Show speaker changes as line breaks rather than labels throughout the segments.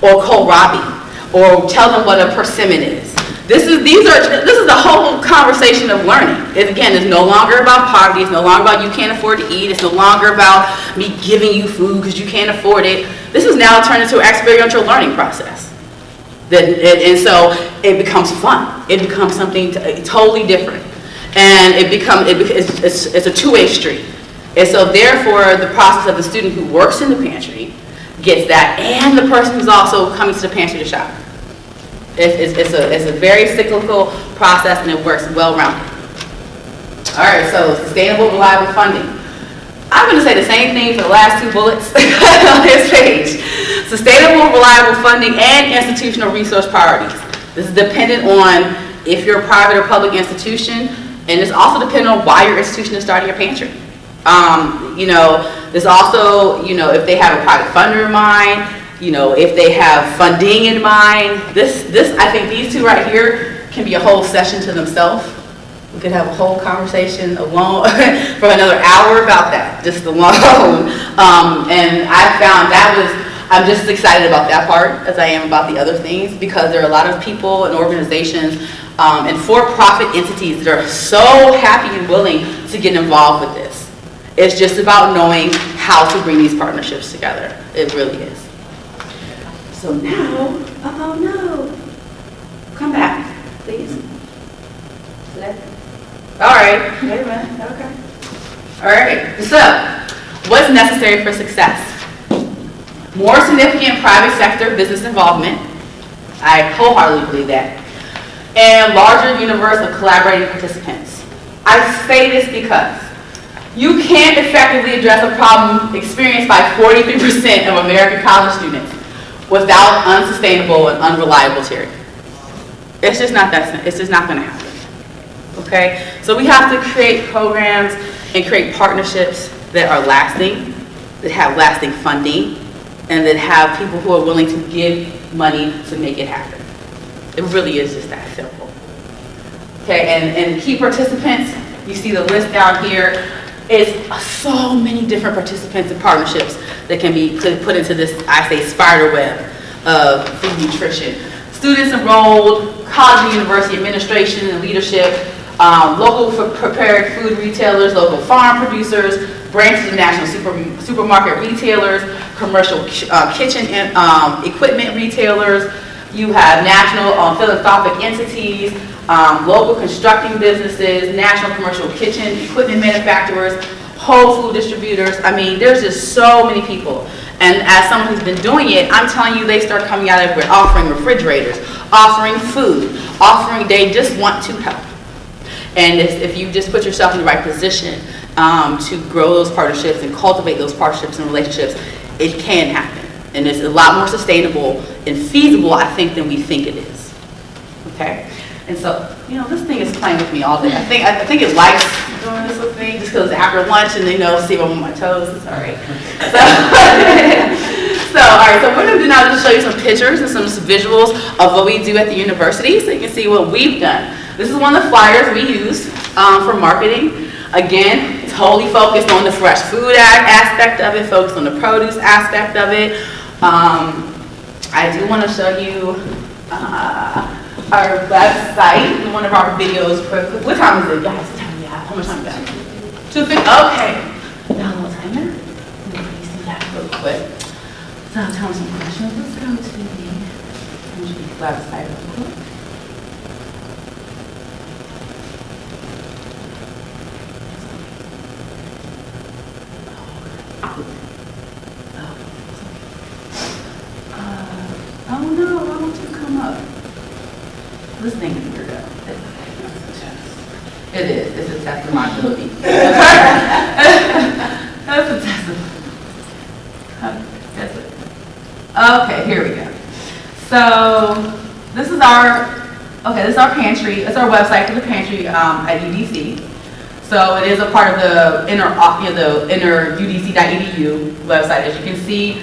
or kohlrabi, or tell them what a persimmon is. This is the whole conversation of learning. Again, it's no longer about poverty. It's no longer about you can't afford to eat. It's no longer about me giving you food because you can't afford it. This is now turned into an experiential learning process. And so it becomes fun. It becomes something totally different. And it's a two-way street. And so therefore, the process of the student who works in the pantry gets that, and the person who's also coming to the pantry to shop. It's a very cyclical process, and it works well-rounded. All right, so sustainable, reliable funding. I'm going to say the same thing for the last two bullets on this page. Sustainable, reliable funding and institutional resource priorities. This is dependent on if you're a private or public institution, and it's also dependent on why your institution is starting your pantry. There's also, if they have a private funder in mind, if they have funding in mind. I think these two right here can be a whole session to themselves. We could have a whole conversation alone for another hour about that, just alone. And I found I'm just as excited about that part as I am about the other things, because there are a lot of people and organizations and for-profit entities that are so happy and willing to get involved with this. It's just about knowing how to bring these partnerships together. It really is. So now, oh no, come back, please. All right, wait a minute, okay. All right, so what's necessary for success? More significant private sector business involvement. I wholeheartedly believe that. And larger universe of collaborating participants. I say this because you can't effectively address a problem experienced by 43% of American college students without unsustainable and unreliable charity. It's just not going to happen. Okay? So we have to create programs and create partnerships that are lasting, that have lasting funding, and that have people who are willing to give money to make it happen. It really is just that simple. Okay, and key participants, you see the list down here. It's so many different participants and partnerships that can be put into this, I say, spider web of food nutrition. Students enrolled, college and university administration and leadership, local prepared food retailers, local farm producers, branches of national supermarket retailers, commercial kitchen equipment retailers. You have national philanthropic entities, local constructing businesses, national commercial kitchen equipment manufacturers, whole food distributors. I mean, there's just so many people. And as someone who's been doing it, I'm telling you, they start coming out everywhere, offering refrigerators, offering food, they just want to help. And if you just put yourself in the right position to grow those partnerships and cultivate those partnerships and relationships, it can happen. And it's a lot more sustainable and feasible, I think, than we think it is. Okay? And so, this thing is playing with me all day. I think it likes doing this with me just because after lunch and see if I'm on my toes. It's all right. All right, so what we're going to do now is just show you some pictures and some visuals of what we do at the university so you can see what we've done. This is one of the flyers we use for marketing. Again, totally focused on the fresh food aspect of it, focused on the produce aspect of it. I do want to show you our website in one of our videos. What time is it, guys? What time do we have? How much time do we have? 2:50. Okay. Now a little timer. Let me see that real quick. So I'll tell me some questions. Let's go to the website real quick. Oh no, why don't you come up? This thing is weird though. It is. It's a test of my ability. That's a test of. That's it. Okay, here we go. So this is our pantry. It's our website for the pantry at UDC. So it is a part of the inner UDC.edu website. As you can see,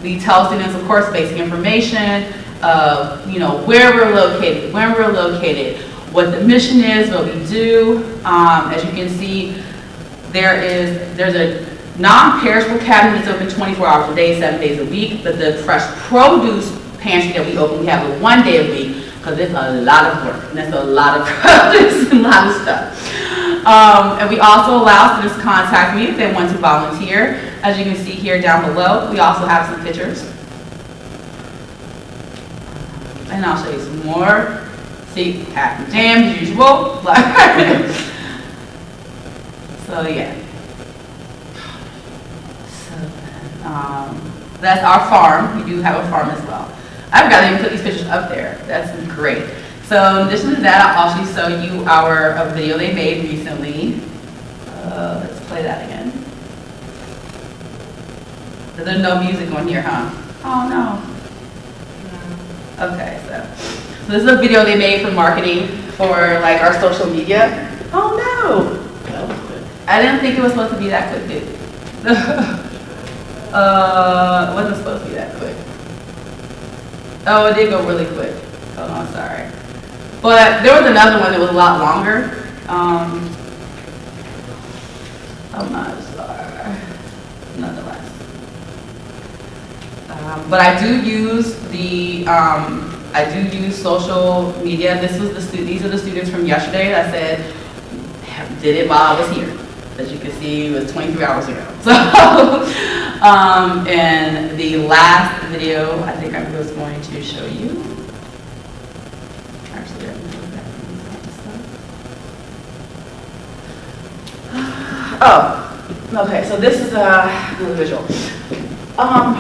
we tell students, of course, basic information of where we're located, when we're located, what the mission is, what we do. As you can see, there's a Non-perishable cabinet is open 24 hours a day, 7 days a week, but the fresh produce pantry that we open, we have it 1 day a week, because it's a lot of work, and that's a lot of produce and a lot of stuff. And we also allow students to contact me if they want to volunteer. As you can see here down below, we also have some pictures. And I'll show you some more. See, half jam as usual. So yeah. So that's our farm. We do have a farm as well. I forgot to even put these pictures up there. That's great. So in addition to that, I'll also show you a video they made recently. Let's play that again. So there's no music on here, huh? Oh no. Okay, so this is a video they made for marketing for like our social media. Oh no! I didn't think it was supposed to be that quick, dude. It wasn't supposed to be that quick. Oh, it did go really quick. Hold on, sorry. But there was another one that was a lot longer. I'm not sorry. Nonetheless. But I do use social media. These are the students from yesterday. I said, did it while I was here. As you can see, it was 23 hours ago. So, and the last video, I think I was going to show you. Actually, I'm going to go back and look at this stuff. Oh, okay. So this is another visual.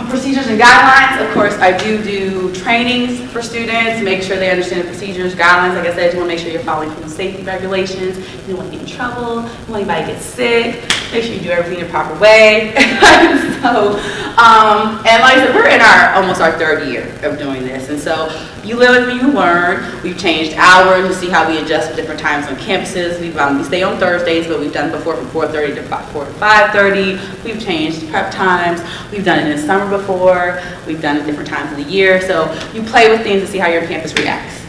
Procedures and guidelines. Of course, I do trainings for students, make sure they understand the procedures, guidelines. Like I said, you want to make sure you're following food safety regulations. You don't want to get in trouble. You don't want anybody to get sick. Make sure you do everything the proper way. So, and like I said, we're in almost our third year of doing this. And so you live with me, you learn. We've changed hours to see how we adjust for different times on campuses. We stay on Thursdays, but we've done before from 4:30 to 4 to 5:30. We've changed prep times. We've done it in the summer before. We've done it different times of the year. So you play with things to see how your campus reacts.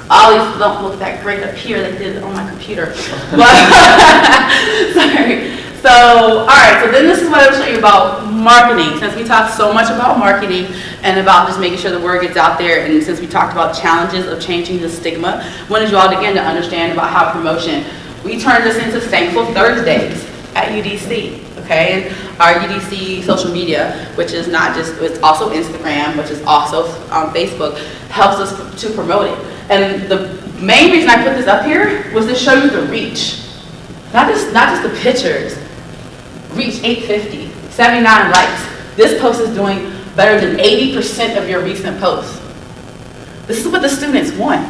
All these don't look that great up here. They did it on my computer. But sorry. So, all right. So then this is what I'll show you about marketing. Since we talked so much about marketing and about just making sure the word gets out there, and since we talked about challenges of changing the stigma, I wanted you all to begin to understand about how promotion. We turned this into Thankful Thursdays at UDC. Okay, and our UDC social media, which is not just, it's also Instagram, which is also Facebook, helps us to promote it. And the main reason I put this up here was to show you the reach. Not just the pictures. Reach 850, 79 likes. This post is doing better than 80% of your recent posts. This is what the students want.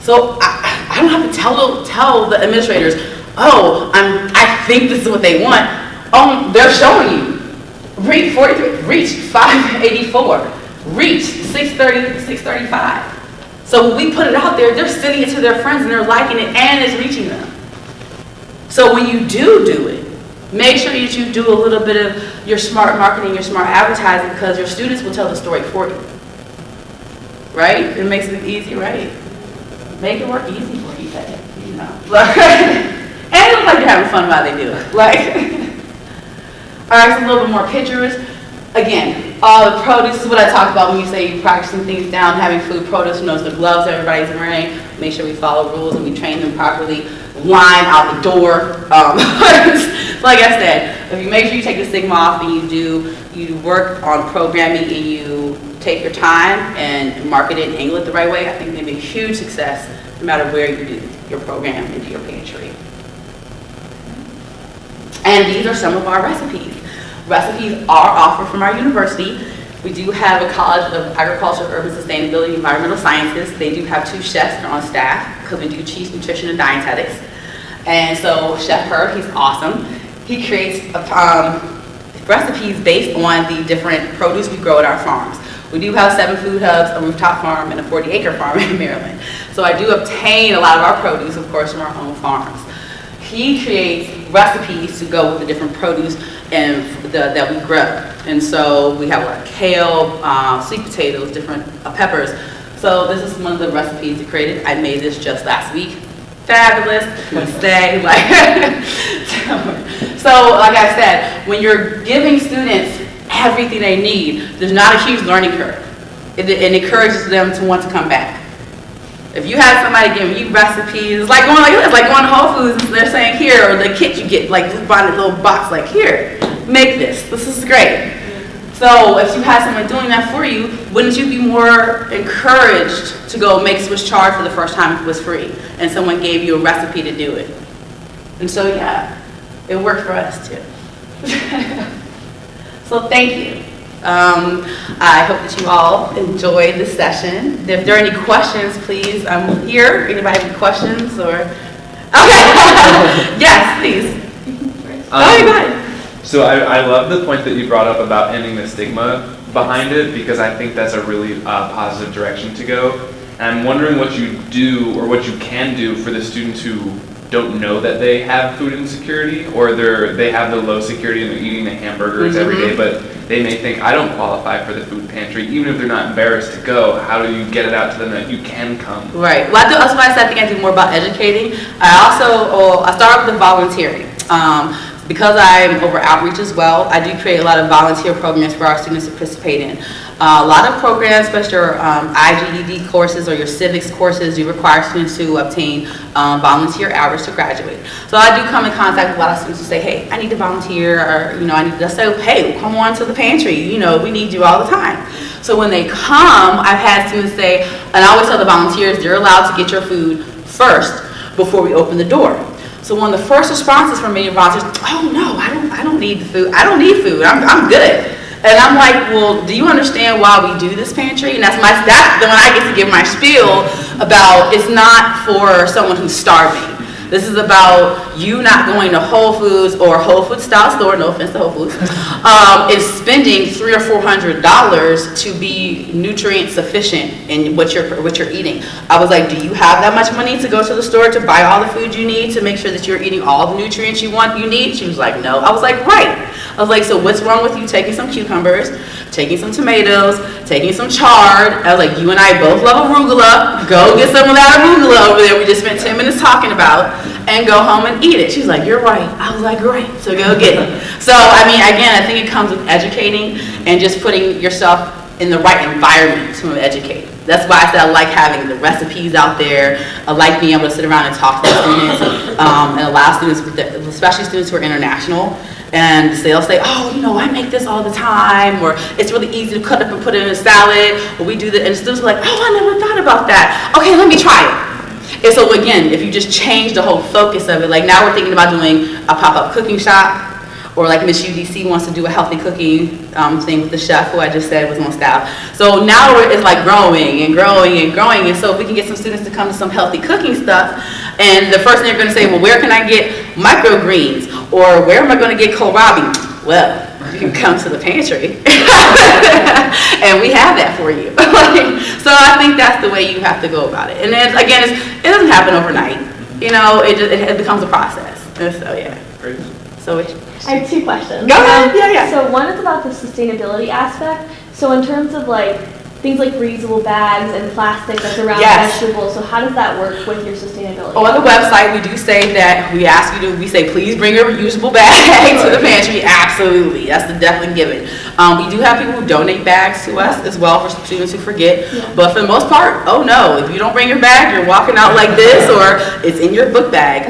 So I don't have to tell the administrators, oh, I think this is what they want. They're showing you. Reach 43, reach 584, reach 630, 635. So when we put it out there, they're sending it to their friends and they're liking it and it's reaching them. So when you do it, make sure that you do a little bit of your smart marketing, your smart advertising, because your students will tell the story for you. Right? It makes it easy, right? Make it work easy for you, you know. And it looks like you're having fun while they do it. All right, so a little bit more pictures. Again, all the produce is what I talked about when you say practicing things down, having food produce, knows the gloves everybody's wearing, make sure we follow rules and we train them properly, line out the door. Like I said, if you make sure you take the stigma off and you work on programming and you take your time and market it and angle it the right way, I think it'll be a huge success no matter where you do your program into your pantry. And these are some of our recipes. Recipes are offered from our university. We do have a College of Agriculture, Urban Sustainability, and Environmental Sciences. They do have 2 chefs that are on staff because we do teach nutrition and dietetics. And so Chef Herb, he's awesome. He creates recipes based on the different produce we grow at our farms. We do have 7 food hubs, a rooftop farm, and a 40-acre farm in Maryland. So I do obtain a lot of our produce, of course, from our own farms. He creates recipes to go with the different produce and that we grow. And so we have like kale, sweet potatoes, different peppers. So this is one of the recipes he created. I made this just last week. fabulous, stay, like, so like I said, when you're giving students everything they need, there's not a huge learning curve. It encourages them to want to come back. If you have somebody giving you recipes, it's like going to Whole Foods and they're saying here, or the kit you get, like you buy a little box, like here, make this. This is great. So if you had someone doing that for you, wouldn't you be more encouraged to go make Swiss chard for the first time if it was free and someone gave you a recipe to do it? And so yeah, it worked for us too. So thank you. I hope that you all enjoyed this session. If there are any questions, please, I'm here. Anybody have any questions or? Okay. Yes, please. Go ahead.
So I love the point that you brought up about ending the stigma behind it, because I think that's a really positive direction to go. And I'm wondering what you do or what you can do for the students who don't know that they have food insecurity, or they have the low security and they're eating the hamburgers every day, but they may think, I don't qualify for the food pantry, even if they're not embarrassed to go. How do you get it out to them that you can come? Right.
Well, that's why I said I think I do more about educating. I start with the volunteering. Because I'm over outreach as well, I do create a lot of volunteer programs for our students to participate in. A lot of programs, especially your IGED courses or your civics courses, do require students to obtain volunteer hours to graduate. So I do come in contact with a lot of students who say, hey, I need to volunteer, or I need to say, hey, come on to the pantry, we need you all the time. So when they come, I've had students say, and I always tell the volunteers, you're allowed to get your food first before we open the door. So one of the first responses from many volunteers, oh no, I don't need the food. I don't need food. I'm good. And I'm like, well, do you understand why we do this pantry? And that's when I get to give my spiel about it's not for someone who's starving. This is about you not going to Whole Foods or Whole Foods style store, no offense to Whole Foods, is spending $300 or $400 to be nutrient sufficient in what you're eating. I was like, do you have that much money to go to the store to buy all the food you need to make sure that you're eating all the nutrients you need? She was like, no. I was like, right. I was like, so what's wrong with you taking some cucumbers, taking some tomatoes, taking some chard? I was like, you and I both love arugula. Go get some of that arugula over there we just spent 10 minutes talking about, and go home and eat it. She's like, you're right. I was like, great. So go get it. So, again, I think it comes with educating and just putting yourself in the right environment to educate. That's why I said I like having the recipes out there. I like being able to sit around and talk to the students, and allow students, especially students who are international, and they'll say, oh, I make this all the time, or it's really easy to cut up and put it in a salad, or we do that, and students are like, oh, I never thought about that. Okay, let me try it. And so again, if you just change the whole focus of it, like now we're thinking about doing a pop-up cooking shop, or like Miss UDC wants to do a healthy cooking thing with the chef who I just said was on staff. So now it's like growing and growing and growing, and so if we can get some students to come to some healthy cooking stuff, and the first thing they're going to say, well, where can I get microgreens, or where am I going to get kohlrabi? Well, you can come to the pantry, and we have that for you. So I think that's the way you have to go about it. And then again, it doesn't happen overnight. It becomes a process. And so yeah.
Great.
So
I have two questions.
Go ahead. Yeah.
So one is about the sustainability aspect. So in terms of things like reusable bags and plastic that's around vegetables, so how does that work with your sustainability?
On the website, we do say that we say please bring a reusable bag to the pantry. Absolutely, that's definitely given. We do have people who donate bags to us as well for students who forget. Yeah. But for the most part, oh no, if you don't bring your bag, you're walking out like this, or it's in your book bag.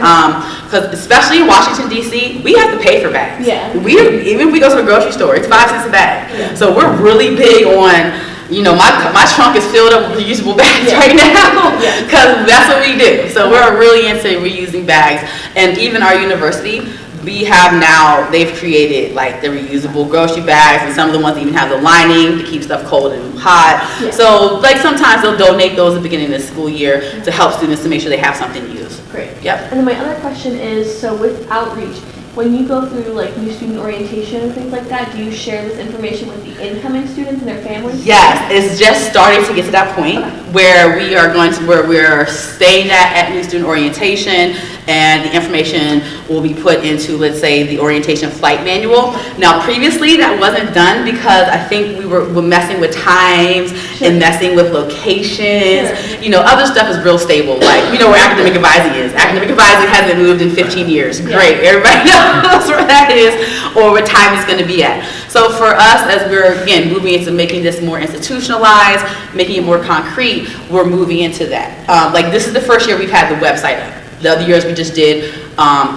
Because especially in Washington D.C., we have to pay for bags.
Yeah.
Even if we go to the grocery store, it's 5 cents a bag. Yeah. So we're really big on. My trunk is filled up with reusable bags right now, because that's what we do. So we're really into reusing bags. And even our university, they've created the reusable grocery bags, and some of the ones even have the lining to keep stuff cold and hot. Yeah. So sometimes they'll donate those at the beginning of the school year to help students to make sure they have something to use.
Great.
Yep.
And then my other question is, so with outreach, when you go through new student orientation and things like that, do you share this information with the incoming students and their families?
Yes, it's just starting to get to that point where we're staying at new student orientation, and the information will be put into, let's say, the orientation flight manual. Now, previously, that wasn't done because I think we were messing with times and messing with locations. You know, other stuff is real stable, like, you know where academic advising is. Academic advising hasn't moved in 15 years. Great, everybody knows where that is or what time it's going to be at. So for us, as we're, again, moving into making this more institutionalized, making it more concrete, we're moving into that. Like, this is the first year we've had the website up. The other years we just did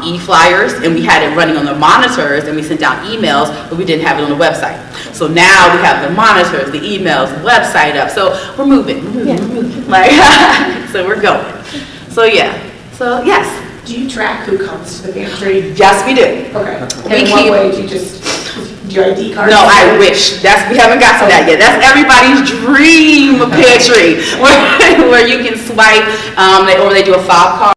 e-flyers, and we had it running on the monitors, and we sent out emails, but we didn't have it on the website. So now we have the monitors, the emails, the website up. So we're moving. Like, so we're going. So yeah. So yes.
Do you track who comes to the pantry?
Yes, we do.
Okay. And in what way do you just, do your ID card?
No, I wish. We haven't got to that yet. That's everybody's dream pantry, where you can swipe, or they do a fob card.